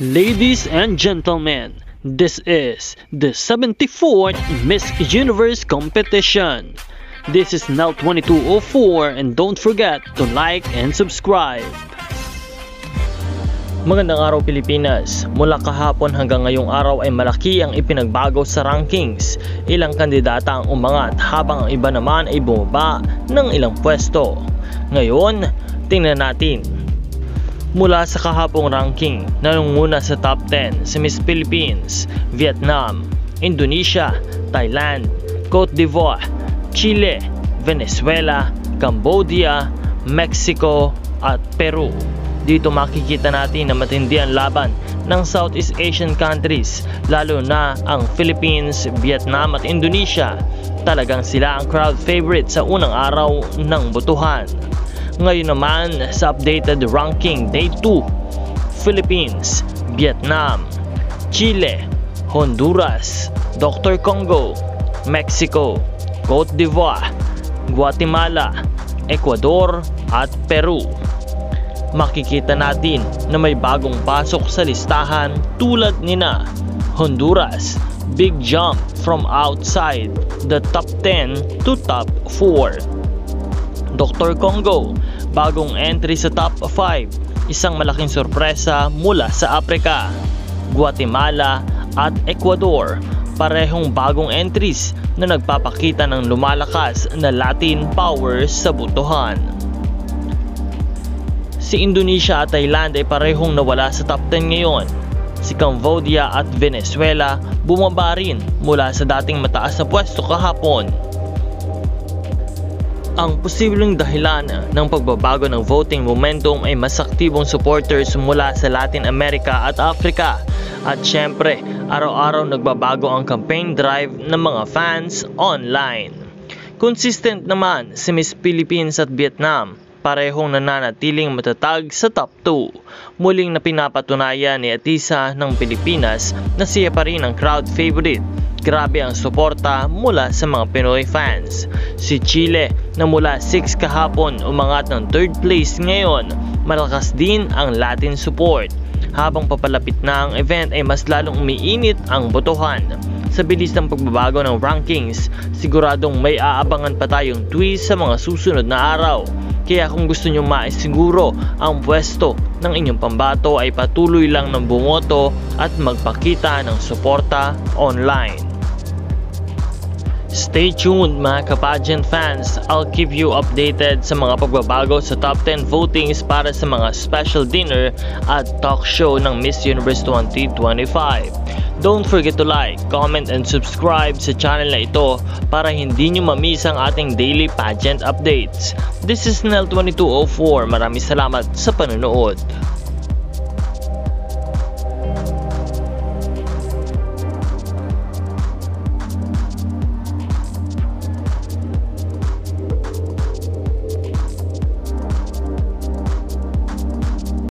Ladies and gentlemen, this is the 74th Miss Universe competition. This is Nel 2204 and don't forget to like and subscribe. Magandang araw Pilipinas. Mula kahapon hanggang ngayong araw ay malaki ang ipinagbago sa rankings. Ilang kandidata ang umangat habang ang iba naman ay bumaba ng ilang pwesto. Ngayon, tingnan natin. Mula sa kahapong ranking, nanunguna sa top 10 si Miss Philippines, Vietnam, Indonesia, Thailand, Cote d'Ivoire, Chile, Venezuela, Cambodia, Mexico at Peru. Dito makikita natin na matindi ang laban ng Southeast Asian countries, lalo na ang Philippines, Vietnam at Indonesia. Talagang sila ang crowd favorite sa unang araw ng botohan. Ngayon naman sa updated ranking Day 2, Philippines, Vietnam, Chile, Honduras, Dr. Congo, Mexico, Cote d'Ivoire, Guatemala, Ecuador at Peru. Makikita natin na may bagong pasok sa listahan tulad nina Honduras, big jump from outside the top 10 to top 4. Dr. Congo, bagong entry sa top 5, isang malaking sorpresa mula sa Africa. Guatemala at Ecuador, parehong bagong entries na nagpapakita ng lumalakas na Latin power sa botohan. Si Indonesia at Thailand ay parehong nawala sa top 10 ngayon. Si Cambodia at Venezuela bumaba rin mula sa dating mataas na pwesto kahapon. Ang posibleng dahilan ng pagbabago ng voting momentum ay mas aktibong supporters mula sa Latin America at Africa. At syempre, araw-araw nagbabago ang campaign drive ng mga fans online. Consistent naman si Miss Philippines at Vietnam, parehong nananatiling matatag sa top 2. Muling na pinapatunayan ni Atisa ng Pilipinas na siya pa rin ang crowd favorite. Grabe ang suporta mula sa mga Pinoy fans. Si Chile na mula 6 kahapon umangat ng 3rd place ngayon. Malakas din ang Latin support. Habang papalapit na ang event ay mas lalong umiinit ang botohan. Sa bilis ng pagbabago ng rankings, siguradong may aabangan pa tayong twist sa mga susunod na araw. Kaya kung gusto nyo maisiguro ang pwesto ng inyong pambato ay patuloy lang ng bumoto at magpakita ng suporta online. Stay tuned mga ka-pageant fans, I'll keep you updated sa mga pagbabago sa top 10 votings para sa mga special dinner at talk show ng Miss Universe 2025. Don't forget to like, comment and subscribe sa channel na ito para hindi nyo mamiss ang ating daily pageant updates. This is Nel 2204, maraming salamat sa panonood.